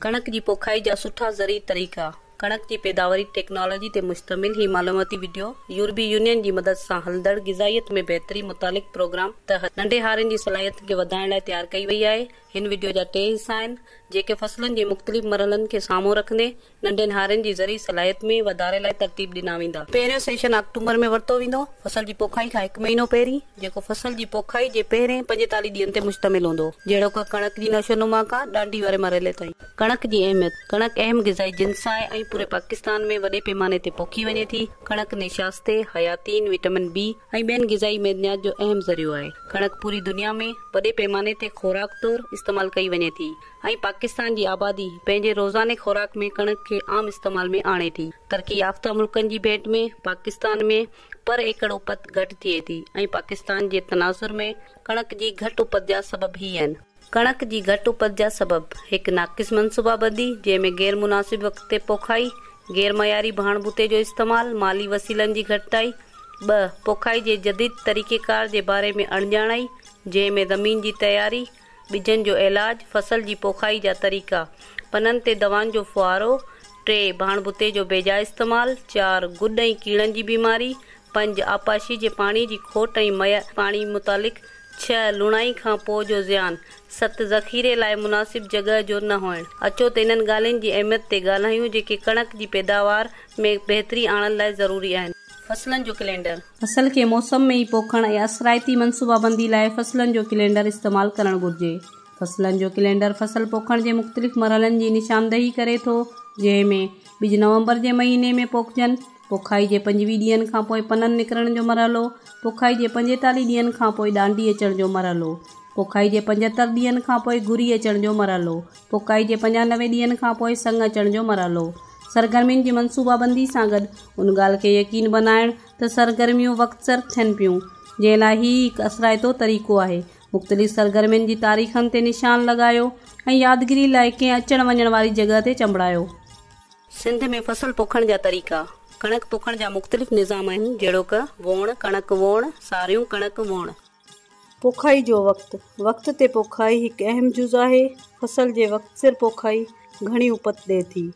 कणक जी पोखाई जा सुठा ज़रूरी तरीक़ा। कणक जी पैदावारी टेक्नोलॉजी ते मुश्तमिल ही मालूमाती वीडियो यूरोपी यूनियन जी मदद सां हलंदड़ ग़िज़ाइयत में बहितरी मुतालिक़ प्रोग्राम तहत नंढे हारनि जी सलाहियत खे वधाइण लाइ तयार कई वई आहे। हिन वीडियो जा 3 हिस्सा आहिनि जेके फसलनि जे मुख़्तलिफ़ मरहलनि खे साम्हूं रखंदे नंढनि हारनि जी ज़रूरी सलाहियत में वधारे लाइ तरतीब ॾिना वेंदा। पहिरियों सेशन अक्टूबर में वरितो वेंदो। फसल जी पोखाई खां 1 महीनो पहिरीं जेको फसल जी पोखाई जे पहिरें 45 ॾींहनि ते मुश्तमिल हूंदो, जहिड़ो कणक जी नशोनुमा खां ॾांडी वारे मरहले ताईं। कणक जी अहमियत। कणक अहम ग़िज़ाई जिन्स आहे ऐं पूरे पाकिस्तान में वॾे पैमाने ते पोखी वञे थी। कणक निशास्ते, हयातीन, विटामिन बी ऐं ॿियनि ग़िज़ाई मैदनियात जो अहम ज़रियो आहे। कणक पूरी दुनिया में वॾे पैमाने ते खुराक तौरु इस्तेमाल कई वञे थी ऐं पाकिस्तान जी आबादी पंहिंजे रोज़ाने खुराक में कणक खे आम इस्तेमाल में आणे थी। तरक़ी याफ़्ता मुल्कनि जी भेट में पाकिस्तान में पर एकड़ उपत घटि थिए थी ऐं पाकिस्तान जे तनाज़ुर में कणक जी घटि उपत जा सबब ही आहिनि। कणक जी घटि उपत जा सबब: 1 नाक़िस मनसूबाबंदी जंहिंमें गैर मुनासिब वक़्त ते पोखाई, गैर मयारी भाण बूटे जो इस्तेमाल, माली वसीलनि जी घटिताई। 2 पोखाई जे जदीद तरीक़ेकार जे बारे में अणॼाणाई जंहिंमें ज़मीन जी तयारी, ॿिजनि जो इलाज, फसल जी पोखाई जा तरीक़ा, पननि ते दवाउनि जो फुआरो। 3 भाण बूटे जो बेजा इस्तेमाल। 4 गुॾ ऐं कीड़नि जी बीमारी। 5 आपाशी जे पाणी जी खोट ऐं पाणी मुतालिक़। 6 लुणाई खां पोइ जो ज़ियान। 7 ज़ख़ीरे लाइ मुनासिब जॻह जो न हुअणु। अचो त इन्हनि ॻाल्हियुनि जी अहमियत ते ॻाल्हायूं जेके कणक जी पैदावार में बहितरी आणण लाइ ज़रूरी आहिनि। फसलनि जो कैलेंडर। फसल खे मौसम में ई पोखण ऐं असराइती मनसूबाबंदी लाइ फसलनि जो कैलेंडर इस्तेमाल करणु घुर्जे। फसलनि जो कैलेंडर फसल पोखण जे मुख़्तलिफ़ मरहलनि जी निशानदही करे थो, जंहिंमें ॿिज नवंबर जे महीने में पोखजनि, पोखाई जे 25 ॾींहनि खां पोइ पननि निकिरण जो मरहलो, पोखाई जे 45 ॾींहनि खां पोइ ॾांडी अचण जो मरहलो, पोखाई जे 75 ॾींहनि खां पोइ गुरी अचण जो मरहलो, पोखाई जे 95 ॾींहनि खां पोइ संग अचण जो मरहलो। सरगर्मियुनि जी मनसूबाबंदी सां गॾु उन ॻाल्हि खे यकीन बनाइण त सरगर्मियूं वक़्तसर थियनि पियूं, जंहिं लाइ ही हिकु असराइतो तरीक़ो आहे। मुख़्तलिफ़ सरगर्मियुनि जी तारीख़नि ते निशान लॻायो ऐं यादगिरी लाइ कंहिं अचण वञण वारी जॻह ते चंबड़ायो। सिंध में फसल पोखण जा तरीक़ा। कणक पोखण जा मुख़्तलिफ़ निज़ाम आहिनि, जहिड़ो वोण, कणक वोण, सारियूं कणक वोण। पोखाई जो वक़्तु। वक़्त ते पोखाई हिकु अहम जुज़ आहे। फसल जे वक़्त सिर पोखाई घणी उपत ॾिए थी।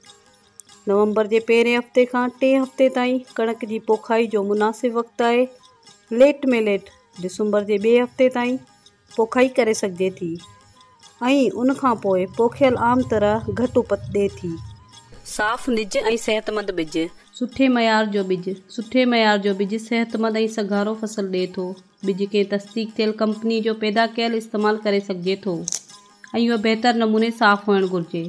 नवंबर जे पहिरें हफ़्ते खां 3 हफ़्ते ताईं कणक जी पोखाई जो मुनासिब वक़्तु आहे। लेट में लेट दिसंबर जे 2 हफ़्ते ताईं पोखाई करे सघिजे थी ऐं उन खां पोइ पोखियल आम तरह घटि उपत ॾिए थी। साफ़ निज ऐं सेहतमंद बिज। सुठे मयार जो बिज। सुठे मयार जो बिज सेहतमंद ऐं सघारो फसल ॾिए थो। बिज खे तस्दीक थियल कंपनी जो पैदा कयल इस्तेमाल करे सघिजे थो ऐं उहो बहितर नमूने साफ़ हुअणु घुर्जे।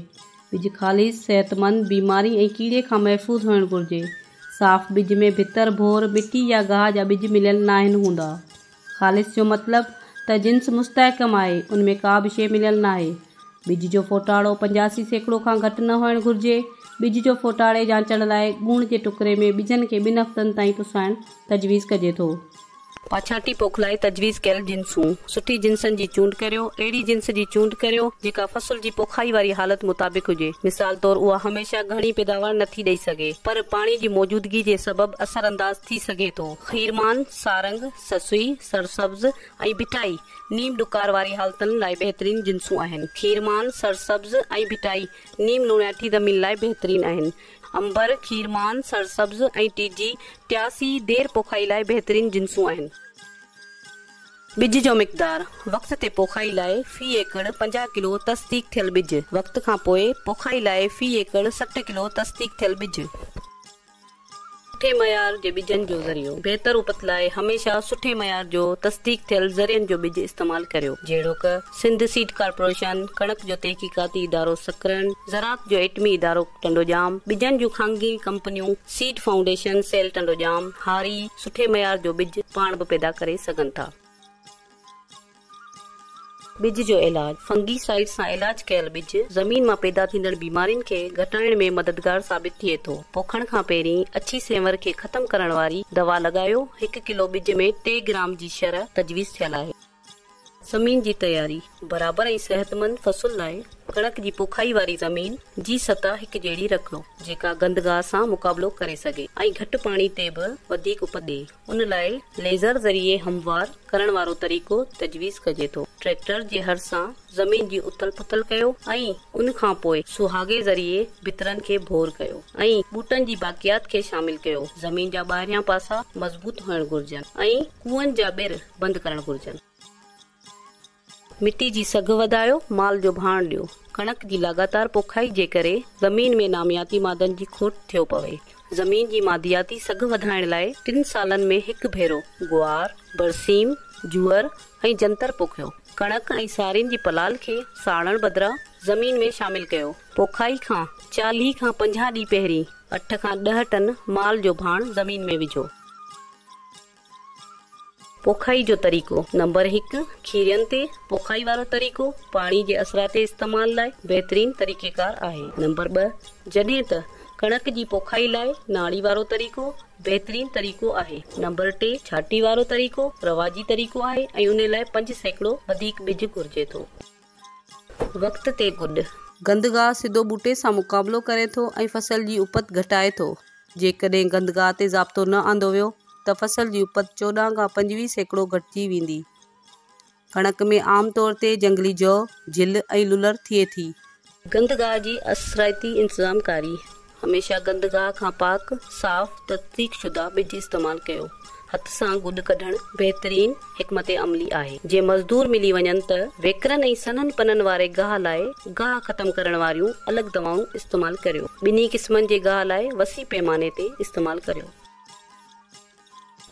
बिज ख़ालिस, सेहतमंद, बीमारी ऐं कीड़े खां महफ़ूज़ हुअणु घुर्जे। साफ़ बिज में भितर, भोर, मिटी या गाह जा बिज मिलियल न आहिनि हूंदा। ख़ालिस जो मतिलबु त जिन्स मुस्तहकम आहे, उनमें का बि शइ मिलियल न आहे। बिज जो फोटाड़ो 85% खां घटि न हुअणु घुर्जे। बिज जो फोटाड़े जांचण लाइ ॻूण जे टुकरे में बिजनि खे 2 हफ़्तनि ताईं पुसाइणु तजवीज़ कजे थो। पाछाटी पोखलाए तजवीज़ कयल जिन्सूं। सुठी जिन्सनि जी चूंड करियो। अहिड़ी जिन्स जी चूंड करियो जेका फसल जी पोखाई वारी हालत मुताबिक़ हुजे। मिसाल तौरु उहा हमेशह घणी पैदावार नथी ॾेई सघे पर पाणी जी मौजूदगी जे सबबि असरअंदाज़ थी सघे थो। खीरमान, सारंग, ससुई, सरसब्ज़ ऐं भिटाई नीम डुकार वारी हालतुनि लाइ बहितरीन जिन्सूं आहिनि। खीरमान, सरसब्ज़ ऐं भिटाई नीम लूणियाठी ज़मीन लाइ बहितरीन आहिनि। अंबर, खीरमान, सरसब्ज़ ऐं टीजी 83 देर पोखाई लाइ बहितरीन जिन्सूं आहिनि। बिज जो मिक़दार। वक़्त ते पोखाई लाइ फ़ी एकड़ 50 किलो तस्दीक थियल बिज। वक़्त खां पोइ पोखाई लाइ फ़ी एकड़ 60 किलो तस्दीक थियल बिज। सुठे मयार जे बिजनि जो ज़रियो। बहितर उपत लाइ हमेशह सुठे मयार जो तस्दीक थियल ज़रियनि जो बिज इस्तेमाल करियो, जहिड़ो सिंध सीड कार्पोरेशन, कणक जो तहक़ीक़ाती इदारो सकरन, ज़रात जो एटमी इदारो टंडोजाम, बिजनि जूं ख़ानगी कंपनियूं सीड फाउंडेशन सेल टंडोजाम, हारी सुठे मयार जो बिज पाण बि पैदा करे सघनि था। बिज जो इलाज। फंगीसाइड सां इलाज कयल बिज ज़मीन मां पैदा थींदड़ बीमारियुनि खे घटाइण में मददगार साबित थिए थो। पोखण खां पहिरीं अछी सेंवर खे ख़तम करण वारी दवा लॻायो। 1 किलो बिज में 3 ग्राम जी शरह तजवीज़ थियल आहे। ज़मीन जी तयारी। बराबर ऐं सेहतमंद फसल लाइ कणक जी पोखाई वारी ज़मीन जी सतह हिक जहिड़ी रखो जेका गंदगाह सां मुक़ाबलो करे सघे ऐं घटि पाणी ते बि वधीक उपज ॾे। उन लाइ लेज़र ज़रिए हमवार करण वारो तरीक़ो तजवीज़ कजे थो। ट्रैक्टर जे हर सां ज़मीन जी उथल पुथल कयो ऐं उन खां पोइ सुहागे ज़रिए भितरनि खे भोर कयो ऐं ॿूटनि जी बाक़ियात खे शामिल कयो। ज़मीन जा ॿाहिरियां पासा मज़बूत हुअण घुर्जनि ऐं कुअनि जा ॿिर बंदि करण घुर्जनि। मिट्टी जी सघ वधायो, माल जो भाण ॾियो। कणक जी लगातार पोखाई जे करे ज़मीन में नामियाती मादनि जी खोट थियो पवे। ज़मीन जी मादियाती सघ वधाइण लाइ 3 सालनि में हिकु भेरो गुआर, बरसीम, जुअर ऐं जंतर पोखियो। कणक ऐं सारियुनि जी पलाल खे साड़ण बदिरां ज़मीन में शामिल कयो। पोखाई खां 40 खां 50 ॾींहं पहिरीं 8 खां 10 टन माल जो भाण ज़मीन में विझो। पोखाई जो तरीक़ो। नंबर 1, खीरनि ते पोखाई वारो तरीक़ो पाणी जे असराते इस्तेमाल लाइ बहितरीन तरीक़ेकार आहे। नंबर 2, जॾहिं त कणक जी पोखाई लाइ नाड़ी वारो तरीक़ो बहितरीन तरीक़ो आहे। नंबर 3, छाटी वारो तरीक़ो रवाजी तरीक़ो आहे ऐं उन लाइ 5% वधीक बिज घुर्जे थो। वक़्त ते गुॾ। गंदगाह सिधो बूटे सां मुक़ाबलो करे थो ऐं फसल जी उपत घटाए थो। जेकॾहिं गंदगाह ते ज़ाब्तो न आंदो वियो त फसल जी उपत 14 खां 25% घटिजी वेंदी। कणक में आम तौर ते जंगली जौ, झिल ऐं लुलर थिए थी। गंदगाह जी असराइती इंतज़ामकारी। हमेशा गंदगाह खां पाक, साफ़, तस्दीक शुदा बिज इस्तेमाल कयो। हथ सां गुॾ कढणु बहितरीन हिकमत अमली आहे। जे मज़दूर मिली वञनि त वेकरनि ऐं सननि पननि वारे गाह लाइ गाह ख़तम करण वारियूं अलॻि दवाऊं इस्तेमाल करियो। ॿिन्ही क़िस्मनि जे गाह लाइ वसी पैमाने ते इस्तेमाल करियो।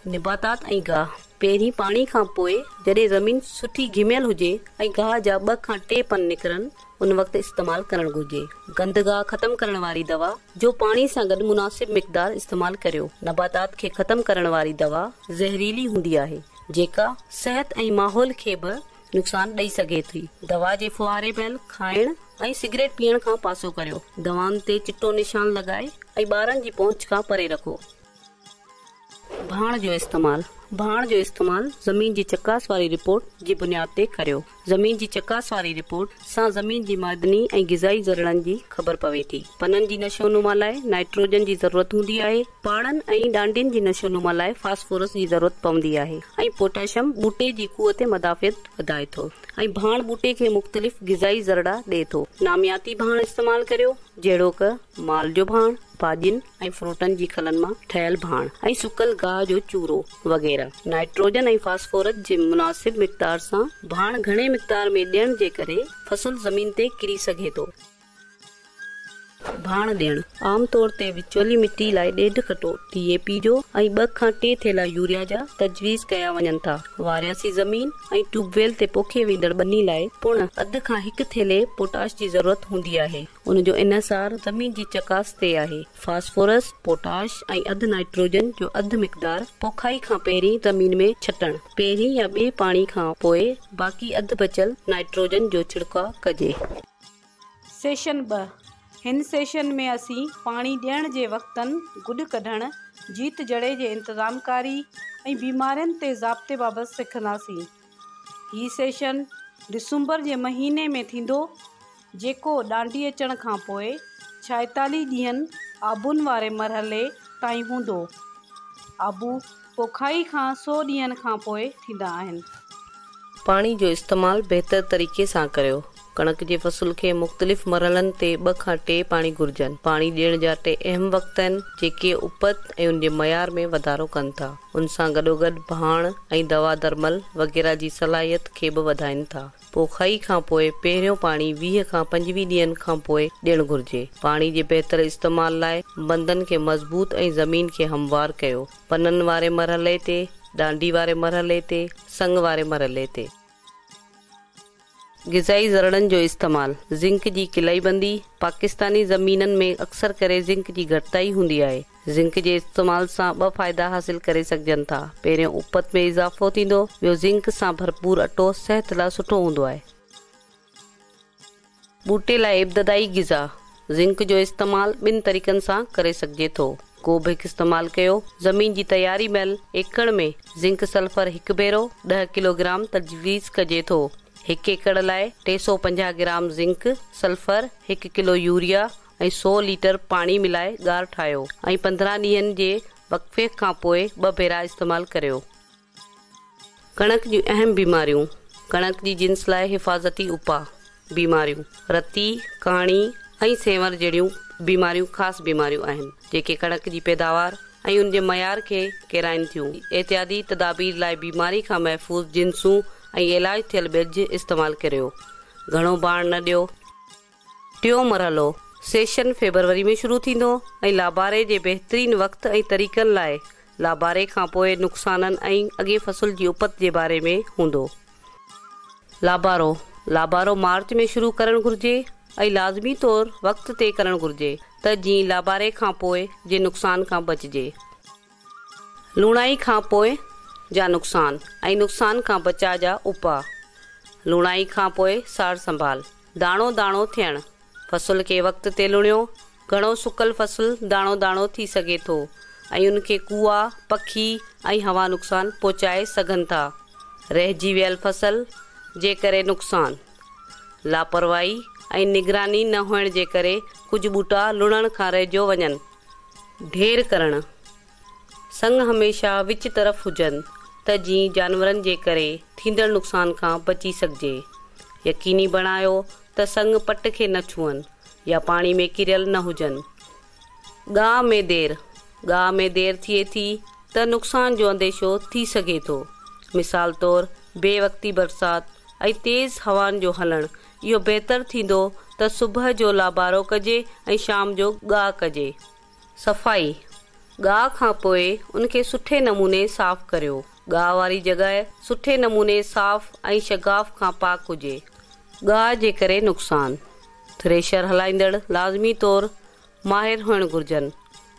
निबातात ऐं गाह। पहिरीं पाणी खां पोइ जॾहिं ज़मीन सुठी घिमियल हुजे ऐं गाह जा 2 खां 3 पन निकिरनि उन वक़्तु इस्तेमाल करणु घुर्जे। गंदगाह ख़तम करण वारी दवा जो पाणी सां गॾु मुनासिब मिक़दार इस्तेमाल करियो। नबातात खे ख़तम करण वारी दवा ज़हरीली हूंदी आहे जेका सिहत ऐं माहौल खे बि नुक़सान ॾेई सघे थी। दवा जे फुहारे महिल खाइण ऐं सिगरेट पीअण खां पासो करियो। दवाउनि ते चिटो निशान लॻाए ऐं ॿारनि जी पहुच खां परे रखो। भाण जो इस्तेमाल। भाण जो इस्तेमाल ज़मीन जी चकास वारी रिपोर्ट जी बुनियाद ते करियो। ज़मीन जी चकास वारी रिपोर्ट सां ज़मीन जी मादनी ऐं ग़िज़ाई ज़रड़नि जी ख़बर पवे थी। पननि जी नशोनुमा लाइ नाइट्रोजन जी ज़रूरत हूंदी आहे। पाड़नि ऐं डांडियुनि जी नशोनुमा लाइ फास्फोरस जी ज़रूरत पवंदी आहे ऐं पोटेशियम बूटे जी क़ुवत मदाफ़ियत वधाए थो ऐं भाण बूटे खे मुख़्तलिफ़ ग़िज़ाई ज़रड़ा ॾिए थो। नामियाती भाण इस्तेमाल करियो जहिड़ोक माल जो भाण, भाॼियुनि ऐं फ्रूटनि जी खलनि मां ठहियल भाण ऐं सुकल गाह जो चूरो वग़ैरह। नाइट्रोजन ऐं फास्फोरस जे मुनासिब मिक़दार सां भाण घणे मिक़दार में ॾियण जे करे फसल ज़मीन ते किरी सघे थो। भाण ॾियणु। आम तौर ते विचोली मिट्टी लाइ 1.5 खटो DAP जो ऐं 2 खां 3 थेला यूरिया जा तजवीज़ कया वञनि था। वारियासी ज़मीन ऐं ट्यूबवेल ते पोखे वेंदड़ ॿनी लाइ पुण 1/2 खां 1 थेले पोटाश जी ज़रूरत हूंदी आहे। उन जो इनसार ज़मीन जी चकास ते आहे। फास्फोरस, पोटाश ऐं अधु नाइट्रोजन जो अधु मिक़दार पोखाई खां पहिरीं ज़मीन में छटणु। पहिरीं या ॿिए पाणी खां पोइ बाक़ी अधु बचियल नाइट्रोजन जो छिड़काव कजे। सेशन 2। हिन सेशन में असीं पाणी ॾियण जे वक़्तनि गुॾ कढणु, जीत जड़े जे इंतज़ामकारी ऐं बीमारियुनि ते ज़ाब्ते बाबति सिखंदासीं। हीउ सेशन दिसंबर जे महीने में थींदो जेको डांडी अचण खां पोइ 46 ॾींहंनि आबुनि वारे मरहले ताईं हूंदो। आबू पोखाई खां 100 ॾींहंनि खां पोइ थींदा आहिनि। पाणी जो इस्तेमाल बहितर तरीक़े सां करियो। कणक जे फसल खे मुख़्तलिफ़ मरहलनि ते 2 खां 3 पाणी घुर्जनि। पाणी ॾियण जा 3 अहम वक़्त आहिनि जेके उपत ऐं उन जे मयार में वधारो कनि था। उन सां गॾोगॾु भाण ऐं दवा दरमल वग़ैरह जी सलाहियत खे बि वधाइनि था। पोखाई खां पोइ पहिरियों पाणी 20 खां 25 ॾींहंनि खां पोइ ॾियणु घुर्जे। पाणी जे बहितर इस्तेमाल लाइ बंदनि खे मज़बूत ऐं ज़मीन खे हमवार कयो। पननि वारे मरहले ते, डांडी वारे मरहले ते, संग वारे मरहले ते। ग़िज़ाई ज़रड़नि जो इस्तेमाल। ज़िंक जी किलाईबंदी। पाकिस्तानी ज़मीननि में अक्सर करे ज़िंक जी घटिताई हूंदी आहे। ज़िंक जे इस्तेमाल सां 2 फ़ाइदा हासिल करे सघजनि था। पहिरियों उपत में इज़ाफ़ो थींदो, ॿियो ज़िंक सां भरपूर अटो सिहत लाइ सुठो हूंदो आहे। बूटे लाइ इब्तदाई ग़िज़ा। ज़िंक जो इस्तेमाल 2 तरीक़नि सां करे सघिजे थो। को बि इस्तेमाल कयो। ज़मीन जी तैयारी महिल एकड़ में ज़िंक सल्फर 1 भेरो 10 किलोग्राम तजवीज़ कजे थो। 1 एकड़ लाइ 350 gram zinc, sulphur, 1 kilo urea ऐं 100 लीटर पाणी मिलाए ॻार ठाहियो ऐं 15 ॾींहनि जे वक़फ़े खां पोइ 2 भेरा इस्तेमालु करियो। कणक जूं अहम बीमारियूं। कणक जी जिन्स लाइ हिफ़ाज़ती उपाउ। बीमारियूं रती, कहाणी ऐं सेंवर जहिड़ियूं बीमारियूं ख़ासि बीमारियूं आहिनि जेके कणक जी पैदावार ऐं उन जे मयार खे किराइनि थियूं। एहतियाती तदाबीर लाइ बीमारी खां महफ़ूज़ जिन्सूं ऐं इलाज थियल बिज इस्तेमालु करियो। घणो बाण न ॾियो। टियों मरहलो सेशन फेबरवरी में शुरू थींदो ऐं लाबारे जे बहितरीन वक़्त ऐं तरीक़नि लाइ लाबारे खां पोइ नुक़साननि ऐं अॻे फसल जी उपत जे बारे में हूंदो। लाबारो मार्च में शुरू करणु घुर्जे ऐं लाज़मी तौर वक़्त ते करणु घुर्जे त जीअं लाबारे खां पोइ जे नुक़सान खां बचिजे। लूणाई खां पोइ जा नुक़सान ऐं नुक़सान खां बचाव जा उपाउ। लूणाई खां पोइ सार संभाल। दाणो दाणो थियणु। फसल खे वक़्त ते लुणियो। घणो सुकल फसल दाणो दाणो थी सघे थो ऐं उनखे कुआ, पखी ऐं हवा नुक़सान पहुचाए सघनि था। रहिजी वियल फसल जे करे नुक़सान। लापरवाही ऐं निगरानी न हुअण जे करे कुझु ॿूटा लुणण खां रहिजी वञनि। ढेर करणु। संग हमेशह विच तरफ़ हुजनि त जीअं जानवरनि जे करे थींदड़ नुक़सान खां बची सघिजे। यकीनी बणायो त संग पट खे न छुअनि या पाणी में किरियल न हुजनि। गाह में देर थिए थी त नुक़सान जो अंदेशो थी सघे थो। मिसाल तौर बेवक़्ती बरसाति ऐं तेज़ हवाउनि जो हलणु। इहो बहितर थींदो त सुबुह जो लाबारो कजे ऐं शाम जो गाह कजे। सफ़ाई। गाह खां पोइ उनखे सुठे नमूने साफ़ करियो। गाह वारी जॻह सुठे नमूने साफ़ ऐं शगाफ खां पाक हुजे। गाह जे करे नुक़सान। थ्रेशर हलाईंदड़ लाज़मी तौर माहिर हुअणु घुर्जनि।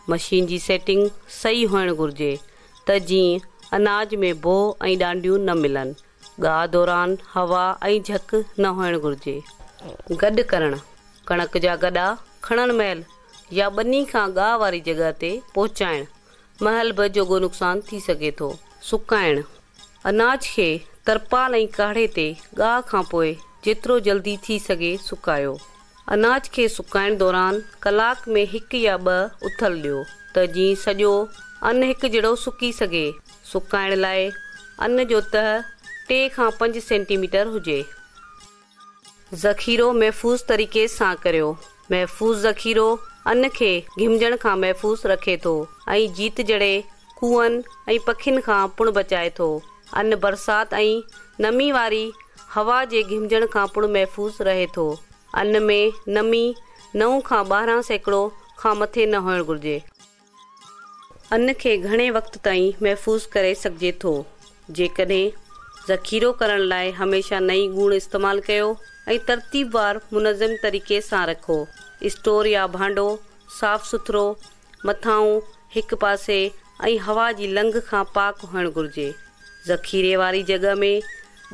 मशीन जी सेटिंग सही हुअणु घुर्जे त जीअं अनाज में बोह ऐं ॾांडियूं न मिलनि। गाह दौरान हवा ऐं झक न हुअणु घुर्जे। गॾु करणु। कणक जा गॾा खणणु महिल या ॿनी खां गाह वारी जॻह ते पहुचाइणु महिल बि जोॻो नुक़सान थी सघे थो। सुकाइणु। अनाज खे तरपाल ऐं काढ़े ते गाह खां पोइ जेतिरो जल्दी थी सघे सुकायो। अनाज खे सुकाइण दौरान कलाक में 1 या 2 उथल ॾियो त जीअं सॼो अन्न हिकु जहिड़ो सुकी सघे। सुकाइण लाइ अन्न जो तह 3 खां 5 सेंटीमीटर हुजे। ज़ख़ीरो महफ़ूज़ तरीक़े सां करियो। महफ़ूज़ ज़ख़ीरो अन्न खे घिमजण खां महफ़ूज़ रखे थो ऐं जीत जड़े खूहनि ऐं पखियुनि खां पुण बचाए थो। अन्न बरसाति ऐं नमी वारी हवा जे घिमजण खां पुण महफ़ूज़ रहे थो। अन्न में नमी 9 खां 12% खां मथे न हुअणु घुर्जे। अन्न खे घणे वक़्त ताईं महफ़ूज़ करे सघिजे थो। जेकॾहिं ज़ख़ीरो करण लाइ हमेशह नई ॻूण इस्तेमालु कयो ऐं तरतीबवार मुनज़म तरीक़े सां रखो। स्टोर या भांडो साफ़ सुथरो, मथाऊं हिकु पासे ऐं हवा जी लंघ खां पाक हुअणु घुर्जे। ज़ख़ीरे वारी जॻह में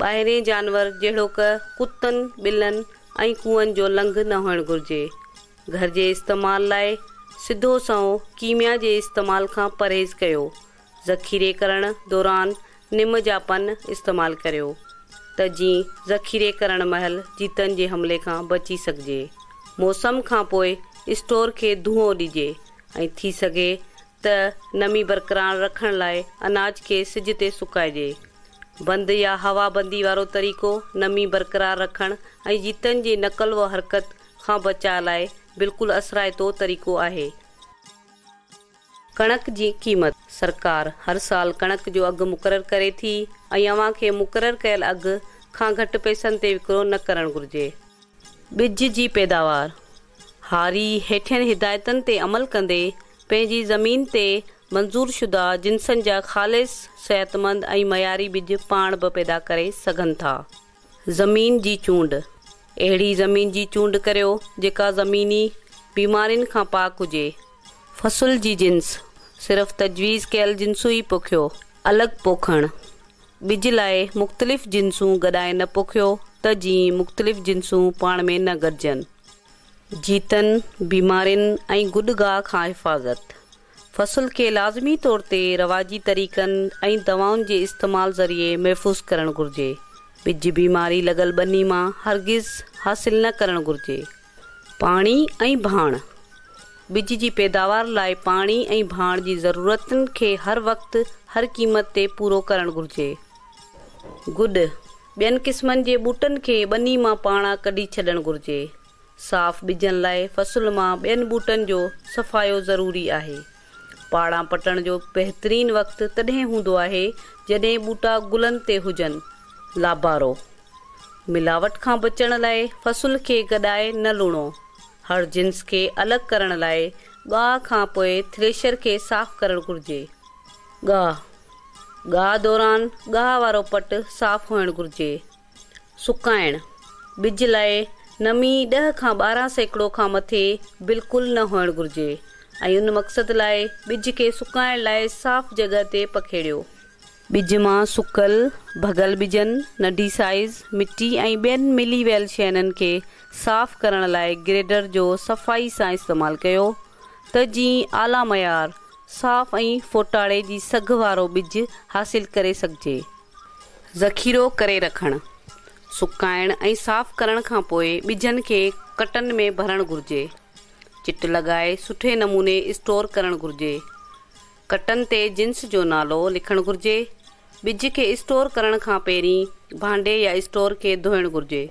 ॿाहिरें जानवर जहिड़ो क कुतनि, ॿिलनि ऐं कुअनि जो लंघ न हुअणु घुर्जे। घर जे इस्तेमाल लाइ सिधो संओं कीमिया जे इस्तेमाल खां परहेज़ कयो। ज़ख़ीरे करण दौरान निम जा पन इस्तेमालु करियो त जीअं ज़ख़ीरे करण महिल जीतनि जे हमले खां बची सघिजे। मौसम खां पोइ स्टोर खे धुओं ॾिजे ऐं थी सघे त नमी बरक़रार रखण लाइ अनाज खे सिज ते सुकाइजे। बंदि या हवाबंदी वारो तरीक़ो नमी बरक़रार रखण ऐं जीतनि जी नक़ल व हरकत खां बचाव लाइ बिल्कुलु असराइतो तरीक़ो आहे। कणक जी क़ीमत। सरकार हर साल कणक जो अघु मुक़ररु करे थी ऐं अव्हां खे मुक़ररु कयल अघु खां घटि पैसनि ते विकिरो न करणु घुर्जे। ॿिज जी पैदावार। हारी हेठियनि हिदायतुनि ते अमल कंदे पंहिंजी ज़मीन ते मंज़ूर शुदा जिन्सनि जा ख़ालिस, सिहतमंद ऐं मयारी ॿिज पाण बि पैदा करे सघनि था। ज़मीन जी चूंड। अहिड़ी ज़मीन जी चूंड करियो जेका ज़मीनी बीमारियुनि खां पाक हुजे। फसल जी जिन्स। सिर्फ़ तजवीज़ कयल जिन्सूं ई पोखियो। अलॻि पोखणु। ॿिज लाइ मुख़्तलिफ़ जिन्सूं गॾाए न पोखियो त जीअं मुख़्तलिफ़ जिन्सूं पाण में न गॾिजनि। जीतनि, बीमारियुनि ऐं गुॾगाह खां हिफ़ाज़त। फसल खे लाज़मी तौर ते रवाजी तरीक़नि ऐं दवाउनि जे इस्तेमाल ज़रिए महफ़ूज़ करणु घुर्जे। ॿिज बीमारी लॻल ॿनी मां हरगिज़ हासिल न करणु घुरिजे। पाणी ऐं भाण। ॿिज जी पैदावार लाइ पाणी ऐं भाण जी ज़रूरतुनि खे हर वक़्तु हर क़ीमत ते पूरो करणु घुरिजे। गुॾ। ॿियनि क़िस्मनि जे ॿूटनि खे ॿनी मां पाणा कढी छॾणु घुरिजे। साफ़ ॿिजनि लाइ फ़सुल मां ॿियनि ॿूटनि जो सफ़ायो ज़रूरी आहे। पाड़ा पटण जो बहितरीनु वक़्तु तॾहिं हूंदो आहे जॾहिं ॿूटा गुलनि ते हुजनि। लाबारो। मिलावट खां बचण लाइ फ़सुल खे गॾाए न लुणो। हर जिन्स खे अलॻि करण लाइ गाह खां पोइ थ्रेशर खे साफ़ करणु घुरिजे। गाह। गाह दौरान गाह वारो पट साफ़ हुअणु घुरिजे। सुकाइण। ॿिज लाइ नमी 10 खां 12% खां मथे बिल्कुलु न हुअणु घुरिजे ऐं उन मक़सद लाइ ॿिज खे सुकाइण लाइ साफ़ जॻह ते पखेड़ियो। ॿिज मां सुकल भगल ॿिजनि, नंढी साइज़, मिटी ऐं ॿियनि मिली वियल शयुनि खे साफ़ करण लाइ ग्रेडर जो सफ़ाई सां इस्तेमालु कयो त जीअं आला मयार साफ़ ऐं फोटाड़े जी सघ वारो ॿिज हासिल करे सघिजे। ज़ख़ीरो करे रखणु। सुकाइण ऐं साफ़ करण खां पोइ ॿिजनि खे कटनि में भरणु घुरिजे। चिट लॻाए सुठे नमूने स्टोर करणु घुरिजे। कटनि ते जिन्स जो नालो लिखणु घुरिजे। ॿिज खे स्टोर करण खां पहिरीं भांडे या स्टोर खे धोइणु घुरिजे।